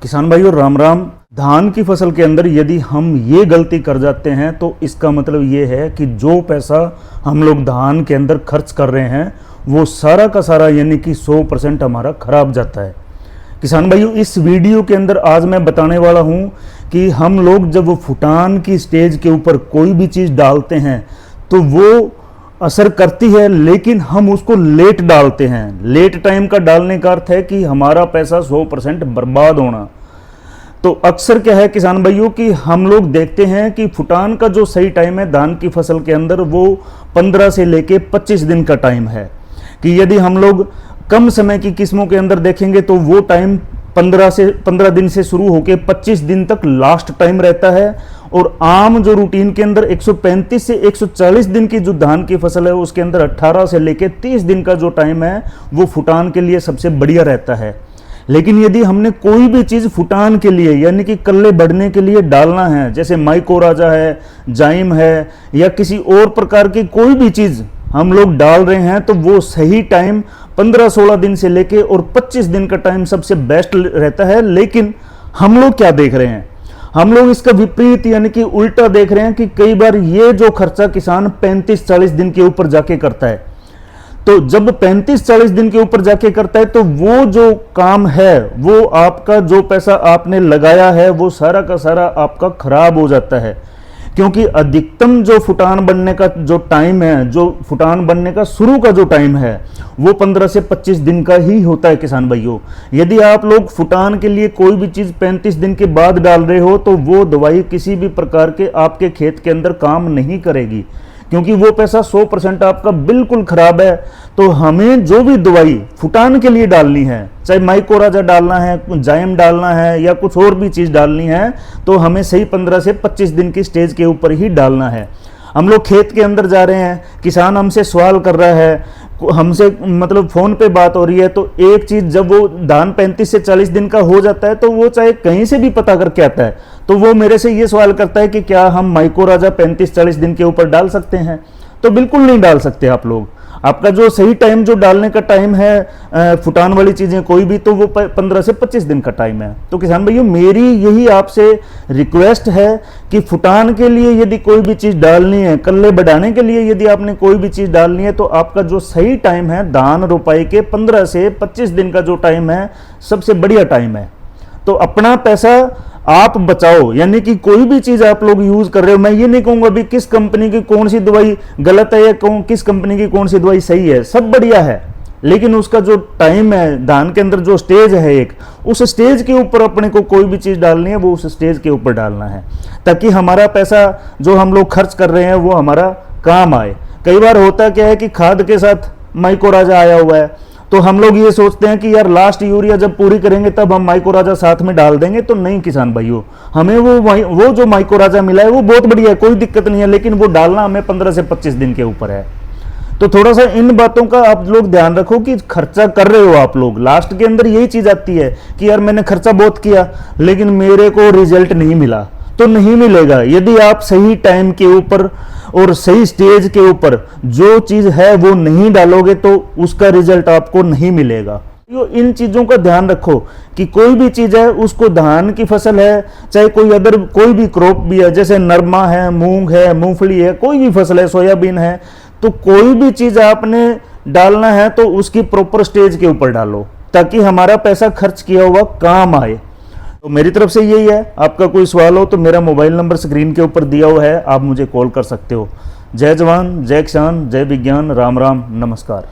किसान भाइयों राम राम। धान की फसल के अंदर यदि हम ये गलती कर जाते हैं तो इसका मतलब ये है कि जो पैसा हम लोग धान के अंदर खर्च कर रहे हैं वो सारा का सारा यानी कि 100% हमारा खराब जाता है। किसान भाइयों इस वीडियो के अंदर आज मैं बताने वाला हूँ कि हम लोग जब वो फुटान की स्टेज के ऊपर कोई भी चीज़ डालते हैं तो वो असर करती है, लेकिन हम उसको लेट डालते हैं। लेट टाइम का डालने का अर्थ है कि हमारा पैसा 100% बर्बाद होना। तो अक्सर क्या है किसान भाइयों कि हम लोग देखते हैं कि फुटान का जो सही टाइम है धान की फसल के अंदर वो 15 से लेके 25 दिन का टाइम है। कि यदि हम लोग कम समय की किस्मों के अंदर देखेंगे तो वो टाइम 15 दिन से शुरू होकर 25 दिन तक लास्ट टाइम रहता है। और आम जो रूटीन के अंदर 135 से 140 दिन की जो धान की फसल है उसके अंदर 18 से लेकर 30 दिन का जो टाइम है वो फुटान के लिए सबसे बढ़िया रहता है। लेकिन यदि हमने कोई भी चीज़ फुटान के लिए यानी कि कल्ले बढ़ने के लिए डालना है, जैसे माइकोराजा है, जाइम है या किसी और प्रकार की कोई भी चीज़ हम लोग डाल रहे हैं, तो वो सही टाइम 15-16 दिन से लेके और 25 दिन का टाइम सबसे बेस्ट रहता है। लेकिन हम लोग क्या देख रहे हैं, हम लोग इसका विपरीत यानी कि उल्टा देख रहे हैं कि कई बार ये जो खर्चा किसान 35-40 दिन के ऊपर जाके करता है। तो जब 35-40 दिन के ऊपर जाके करता है तो वो जो काम है वो आपका जो पैसा आपने लगाया है वो सारा का सारा आपका खराब हो जाता है। क्योंकि अधिकतम जो फुटान बनने का जो टाइम है, जो फुटान बनने का शुरू का जो टाइम है वो 15 से 25 दिन का ही होता है। किसान भाइयों यदि आप लोग फुटान के लिए कोई भी चीज़ 35 दिन के बाद डाल रहे हो तो वो दवाई किसी भी प्रकार के आपके खेत के अंदर काम नहीं करेगी, क्योंकि वो पैसा 100% आपका बिल्कुल खराब है। तो हमें जो भी दवाई फुटान के लिए डालनी है, चाहे माइकोराजा डालना है, जाइम डालना है या कुछ और भी चीज़ डालनी है, तो हमें सही 15 से 25 दिन की स्टेज के ऊपर ही डालना है। हम लोग खेत के अंदर जा रहे हैं, किसान हमसे सवाल कर रहा है, हमसे मतलब फ़ोन पे बात हो रही है, तो एक चीज़ जब वो धान 35 से 40 दिन का हो जाता है तो वो चाहे कहीं से भी पता करके आता है तो वो मेरे से ये सवाल करता है कि क्या हम माइकोराजा 35-40 दिन के ऊपर डाल सकते हैं। तो बिल्कुल नहीं डाल सकते आप लोग। आपका जो सही टाइम जो डालने का टाइम है फुटान वाली चीज़ें कोई भी, तो वो 15 से 25 दिन का टाइम है। तो किसान भाइयों मेरी यही आपसे रिक्वेस्ट है कि फुटान के लिए यदि कोई भी चीज़ डालनी है, कल्ले बढ़ाने के लिए यदि आपने कोई भी चीज़ डालनी है, तो आपका जो सही टाइम है धान रोपाई के 15 से 25 दिन का जो टाइम है सबसे बढ़िया टाइम है। तो अपना पैसा आप बचाओ, यानी कि कोई भी चीज़ आप लोग यूज़ कर रहे हो, मैं ये नहीं कहूँगा अभी किस कंपनी की कौन सी दवाई गलत है या किस कंपनी की कौन सी दवाई सही है, सब बढ़िया है। लेकिन उसका जो टाइम है धान के अंदर जो स्टेज है एक, उस स्टेज के ऊपर अपने को कोई भी चीज़ डालनी है वो उस स्टेज के ऊपर डालना है, ताकि हमारा पैसा जो हम लोग खर्च कर रहे हैं वो हमारा काम आए। कई बार होता क्या है कि खाद के साथ माइकोराजा आया हुआ है, तो हम लोग ये सोचते हैं कि यार लास्ट यूरिया जब पूरी करेंगे तब हम माइकोराजा साथ में डाल देंगे। तो नहीं किसान भाइयों, हमें वो जो माइकोराजा मिला है वो बहुत बढ़िया है, कोई दिक्कत नहीं है, लेकिन वो डालना हमें 15 से 25 दिन के ऊपर है। तो थोड़ा सा इन बातों का आप लोग ध्यान रखो कि खर्चा कर रहे हो आप लोग, लास्ट के अंदर यही चीज आती है कि यार मैंने खर्चा बहुत किया लेकिन मेरे को रिजल्ट नहीं मिला। तो नहीं मिलेगा। यदि आप सही टाइम के ऊपर और सही स्टेज के ऊपर जो चीज है वो नहीं डालोगे तो उसका रिजल्ट आपको नहीं मिलेगा। इन चीजों का ध्यान रखो कि कोई भी चीज है, उसको धान की फसल है चाहे कोई भी क्रॉप भी है, जैसे नरमा है, मूंग है, मूंगफली है, कोई भी फसल है, सोयाबीन है, तो कोई भी चीज आपने डालना है तो उसकी प्रॉपर स्टेज के ऊपर डालो ताकि हमारा पैसा खर्च किया हुआ काम आए। तो मेरी तरफ से यही है। आपका कोई सवाल हो तो मेरा मोबाइल नंबर स्क्रीन के ऊपर दिया हुआ है, आप मुझे कॉल कर सकते हो। जय जवान, जय किसान, जय विज्ञान, राम राम, नमस्कार।